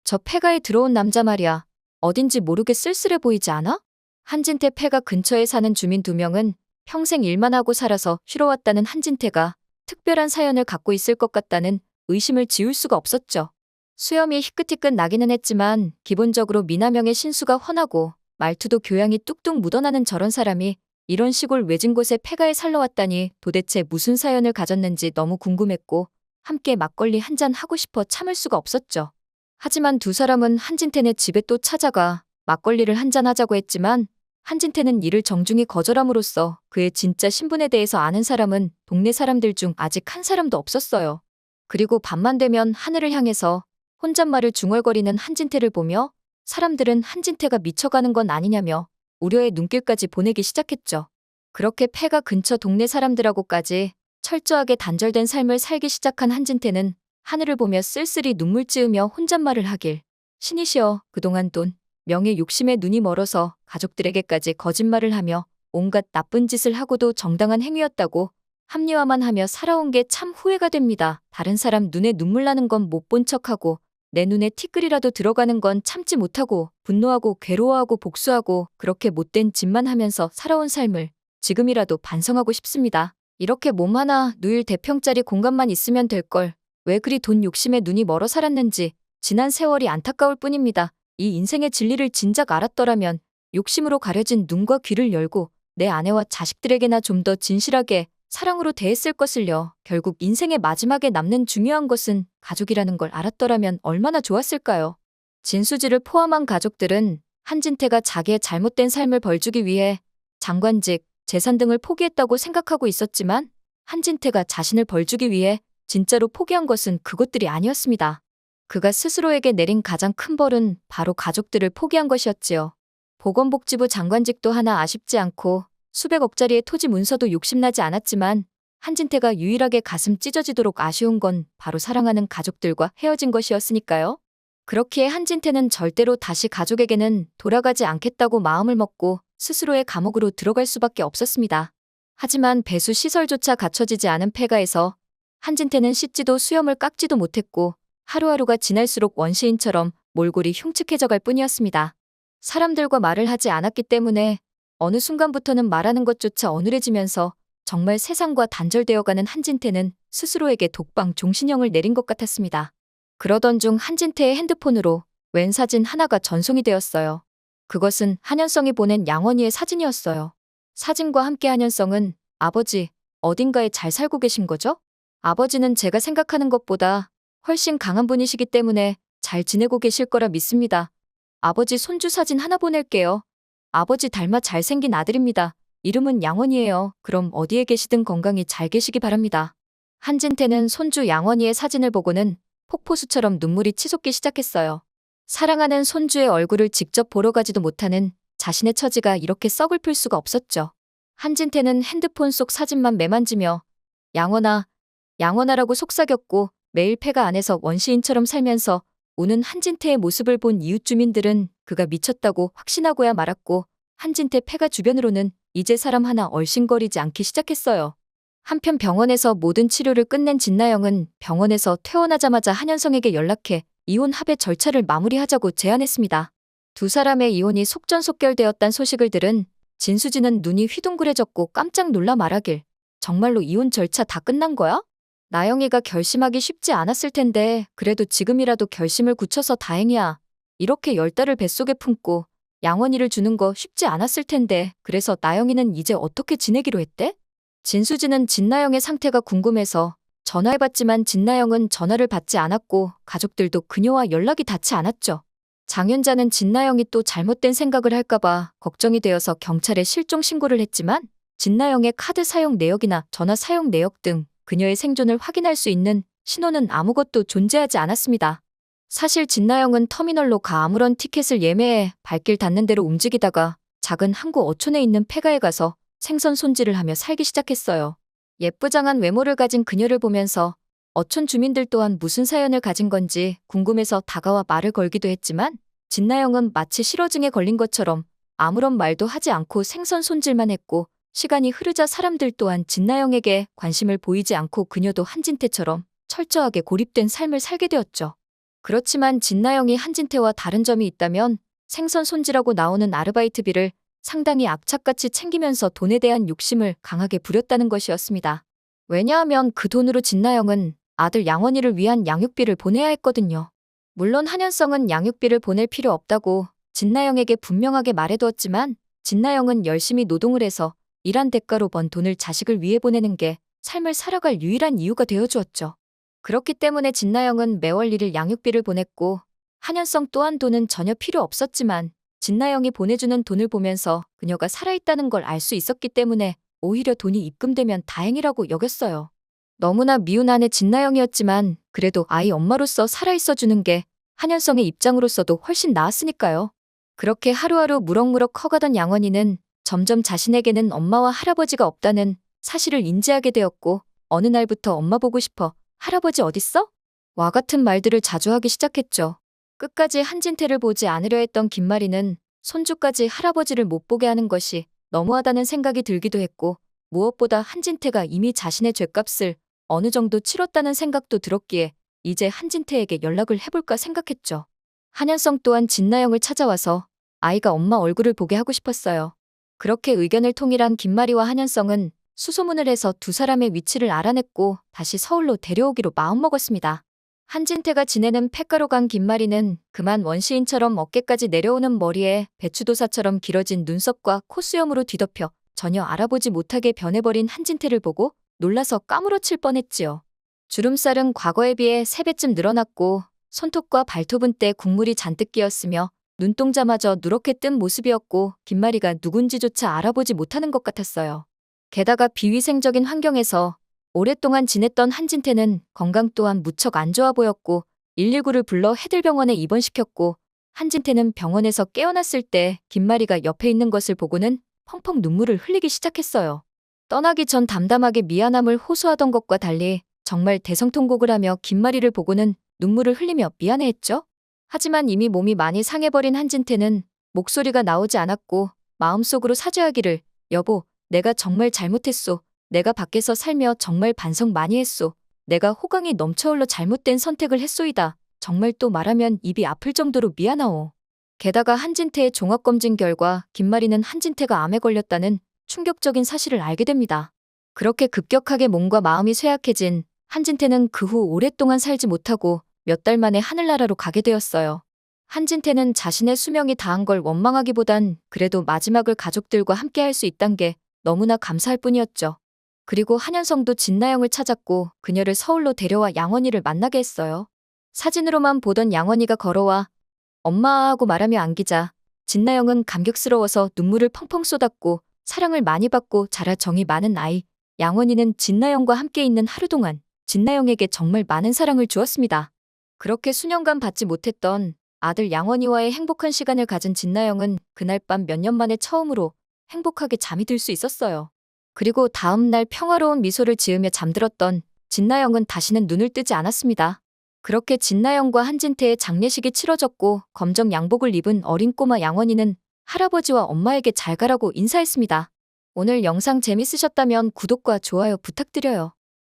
저 폐가에 들어온 남자 말이야. 어딘지 모르게 쓸쓸해 보이지 않아? 한진태 폐가 근처에 사는 주민 2명은 평생 일만 하고 살아서 쉬러 왔다는 한진태가 특별한 사연을 갖고 있을 것 같다는 의심을 지울 수가 없었죠. 수염이 희끗희끗 나기는 했지만 기본적으로 미남형의 신수가 훤하고 말투도 교양이 뚝뚝 묻어나는 저런 사람이 이런 시골 외진 곳에 폐가에 살러 왔다니 도대체 무슨 사연을 가졌는지 너무 궁금했고 함께 막걸리 한 잔 하고 싶어 참을 수가 없었죠. 하지만 2사람은 한진태네 집에 또 찾아가 막걸리를 한 잔 하자고 했지만 한진태는 이를 정중히 거절함으로써 그의 진짜 신분에 대해서 아는 사람은 동네 사람들 중 아직 한 사람도 없었어요. 그리고 밤만 되면 하늘을 향해서 혼잣말을 중얼거리는 한진태를 보며 사람들은 한진태가 미쳐가는 건 아니냐며 우려의 눈길까지 보내기 시작했죠. 그렇게 폐가 근처 동네 사람들하고까지 철저하게 단절된 삶을 살기 시작한 한진태는 하늘을 보며 쓸쓸히 눈물 찌으며 혼잣말을 하길. 신이시여, 그동안 돈, 명예 욕심에 눈이 멀어서 가족들에게까지 거짓말을 하며 온갖 나쁜 짓을 하고도 정당한 행위였다고 합리화만 하며 살아온 게 참 후회가 됩니다. 다른 사람 눈에 눈물 나는 건 못 본 척하고 내 눈에 티끌이라도 들어가는 건 참지 못하고 분노하고 괴로워하고 복수하고 그렇게 못된 짓만 하면서 살아온 삶을 지금이라도 반성하고 싶습니다. 이렇게 몸 하나 누일 대평짜리 공간만 있으면 될 걸. 왜 그리 돈 욕심에 눈이 멀어 살았는지 지난 세월이 안타까울 뿐입니다. 이 인생의 진리를 진작 알았더라면 욕심으로 가려진 눈과 귀를 열고 내 아내와 자식들에게나 좀 더 진실하게 사랑으로 대했을 것을요. 결국 인생의 마지막에 남는 중요한 것은 가족이라는 걸 알았더라면 얼마나 좋았을까요? 진수지를 포함한 가족들은 한진태가 자기의 잘못된 삶을 벌주기 위해 장관직, 재산 등을 포기했다고 생각하고 있었지만 한진태가 자신을 벌주기 위해 진짜로 포기한 것은 그것들이 아니었습니다. 그가 스스로에게 내린 가장 큰 벌은 바로 가족들을 포기한 것이었지요. 보건복지부 장관직도 하나 아쉽지 않고 수백억짜리의 토지 문서도 욕심나지 않았지만 한진태가 유일하게 가슴 찢어지도록 아쉬운 건 바로 사랑하는 가족들과 헤어진 것이었으니까요. 그렇기에 한진태는 절대로 다시 가족에게는 돌아가지 않겠다고 마음을 먹고 스스로의 감옥으로 들어갈 수밖에 없었습니다. 하지만 배수 시설조차 갖춰지지 않은 폐가에서 한진태는 씻지도 수염을 깎지도 못했고 하루하루가 지날수록 원시인처럼 몰골이 흉측해져 갈 뿐이었습니다. 사람들과 말을 하지 않았기 때문에 어느 순간부터는 말하는 것조차 어눌해지면서 정말 세상과 단절되어가는 한진태는 스스로에게 독방 종신형을 내린 것 같았습니다. 그러던 중 한진태의 핸드폰으로 웬 사진 하나가 전송이 되었어요. 그것은 한현성이 보낸 양원이의 사진이었어요. 사진과 함께 한현성은 아버지, 어딘가에 잘 살고 계신 거죠? 아버지는 제가 생각하는 것보다 훨씬 강한 분이시기 때문에 잘 지내고 계실 거라 믿습니다. 아버지 손주 사진 하나 보낼게요. 아버지 닮아 잘생긴 아들입니다. 이름은 양원이에요. 그럼 어디에 계시든 건강히 잘 계시기 바랍니다. 한진태는 손주 양원이의 사진을 보고는 폭포수처럼 눈물이 치솟기 시작했어요. 사랑하는 손주의 얼굴을 직접 보러 가지도 못하는 자신의 처지가 이렇게 썩을 풀 수가 없었죠. 한진태는 핸드폰 속 사진만 매만지며 양원아, 양원아라고 속삭였고 매일 폐가 안에서 원시인처럼 살면서 우는 한진태의 모습을 본 이웃 주민들은 그가 미쳤다고 확신하고야 말았고 한진태 폐가 주변으로는 이제 사람 하나 얼씬거리지 않기 시작했어요. 한편 병원에서 모든 치료를 끝낸 진나영은 병원에서 퇴원하자마자 한현성에게 연락해 이혼 합의 절차를 마무리하자고 제안했습니다. 2사람의 이혼이 속전속결되었단 소식을 들은 진수지는 눈이 휘둥그레졌고 깜짝 놀라 말하길. 정말로 이혼 절차 다 끝난 거야? 나영이가 결심하기 쉽지 않았을 텐데 그래도 지금이라도 결심을 굳혀서 다행이야. 이렇게 10달을 뱃속에 품고 양원이를 주는 거 쉽지 않았을 텐데 그래서 나영이는 이제 어떻게 지내기로 했대? 진수지는 진나영의 상태가 궁금해서 전화해봤지만 진나영은 전화를 받지 않았고 가족들도 그녀와 연락이 닿지 않았죠. 장윤자는 진나영이 또 잘못된 생각을 할까봐 걱정이 되어서 경찰에 실종 신고를 했지만 진나영의 카드 사용 내역이나 전화 사용 내역 등 그녀의 생존을 확인할 수 있는 신호는 아무것도 존재하지 않았습니다. 사실 진나영은 터미널로 가 아무런 티켓을 예매해 발길 닿는 대로 움직이다가 작은 항구 어촌에 있는 폐가에 가서 생선 손질을 하며 살기 시작했어요. 예쁘장한 외모를 가진 그녀를 보면서 어촌 주민들 또한 무슨 사연을 가진 건지 궁금해서 다가와 말을 걸기도 했지만 진나영은 마치 실어증에 걸린 것처럼 아무런 말도 하지 않고 생선 손질만 했고 시간이 흐르자 사람들 또한 진나영에게 관심을 보이지 않고 그녀도 한진태처럼 철저하게 고립된 삶을 살게 되었죠. 그렇지만 진나영이 한진태와 다른 점이 있다면 생선 손질하고 나오는 아르바이트비를 상당히 악착같이 챙기면서 돈에 대한 욕심을 강하게 부렸다는 것이었습니다. 왜냐하면 그 돈으로 진나영은 아들 양원이를 위한 양육비를 보내야 했거든요. 물론 한현성은 양육비를 보낼 필요 없다고 진나영에게 분명하게 말해두었지만 진나영은 열심히 노동을 해서 일한 대가로 번 돈을 자식을 위해 보내는 게 삶을 살아갈 유일한 이유가 되어주었죠. 그렇기 때문에 진나영은 매월 1일 양육비를 보냈고 한현성 또한 돈은 전혀 필요 없었지만 진나영이 보내주는 돈을 보면서 그녀가 살아있다는 걸 알 수 있었기 때문에 오히려 돈이 입금되면 다행이라고 여겼어요. 너무나 미운 아내 진나영이었지만 그래도 아이 엄마로서 살아있어 주는 게 한현성의 입장으로서도 훨씬 나았으니까요. 그렇게 하루하루 무럭무럭 커가던 양원이는 점점 자신에게는 엄마와 할아버지가 없다는 사실을 인지하게 되었고 어느 날부터 엄마 보고 싶어, 할아버지 어딨어? 와 같은 말들을 자주 하기 시작했죠. 끝까지 한진태를 보지 않으려 했던 김마리는 손주까지 할아버지를 못 보게 하는 것이 너무하다는 생각이 들기도 했고 무엇보다 한진태가 이미 자신의 죗값을 어느 정도 치렀다는 생각도 들었기에 이제 한진태에게 연락을 해볼까 생각했죠. 한현성 또한 진나영을 찾아와서 아이가 엄마 얼굴을 보게 하고 싶었어요. 그렇게 의견을 통일한 김마리와 한현성은 수소문을 해서 두 사람의 위치를 알아냈고 다시 서울로 데려오기로 마음먹었습니다. 한진태가 지내는 폐가로 간 김마리는 그만 원시인처럼 어깨까지 내려오는 머리에 배추도사처럼 길어진 눈썹과 콧수염으로 뒤덮여 전혀 알아보지 못하게 변해버린 한진태를 보고 놀라서 까무러칠 뻔했지요. 주름살은 과거에 비해 3배쯤 늘어났고 손톱과 발톱은 때 국물이 잔뜩 끼었으며 눈동자마저 누렇게 뜬 모습이었고 김마리가 누군지조차 알아보지 못하는 것 같았어요. 게다가 비위생적인 환경에서 오랫동안 지냈던 한진태는 건강 또한 무척 안 좋아 보였고 119를 불러 해들병원에 입원시켰고 한진태는 병원에서 깨어났을 때 김마리가 옆에 있는 것을 보고는 펑펑 눈물을 흘리기 시작했어요. 떠나기 전 담담하게 미안함을 호소하던 것과 달리 정말 대성통곡을 하며 김마리를 보고는 눈물을 흘리며 미안해했죠. 하지만 이미 몸이 많이 상해버린 한진태는 목소리가 나오지 않았고 마음속으로 사죄하기를 여보, 내가 정말 잘못했소. 내가 밖에서 살며 정말 반성 많이 했소. 내가 호강이 넘쳐흘러 잘못된 선택을 했소이다. 정말 또 말하면 입이 아플 정도로 미안하오. 게다가 한진태의 종합검진 결과 김마리는 한진태가 암에 걸렸다는 충격적인 사실을 알게 됩니다. 그렇게 급격하게 몸과 마음이 쇠약해진 한진태는 그 후 오랫동안 살지 못하고 몇 달 만에 하늘나라로 가게 되었어요. 한진태는 자신의 수명이 다한 걸 원망하기보단 그래도 마지막을 가족들과 함께 할 수 있단 게 너무나 감사할 뿐이었죠. 그리고 한현성도 진나영을 찾았고 그녀를 서울로 데려와 양원이를 만나게 했어요. 사진으로만 보던 양원이가 걸어와 엄마 하고 말하며 안기자 진나영은 감격스러워서 눈물을 펑펑 쏟았고 사랑을 많이 받고 자랄 정이 많은 아이 양원이는 진나영과 함께 있는 하루 동안 진나영에게 정말 많은 사랑을 주었습니다. 그렇게 수년간 받지 못했던 아들 양원이와의 행복한 시간을 가진 진나영은 그날 밤 몇 년 만에 처음으로 행복하게 잠이 들 수 있었어요. 그리고 다음 날 평화로운 미소를 지으며 잠들었던 진나영은 다시는 눈을 뜨지 않았습니다. 그렇게 진나영과 한진태의 장례식이 치러졌고 검정 양복을 입은 어린 꼬마 양원이는 할아버지와 엄마에게 잘 가라고 인사했습니다. 오늘 영상 재밌으셨다면 구독과 좋아요 부탁드려요.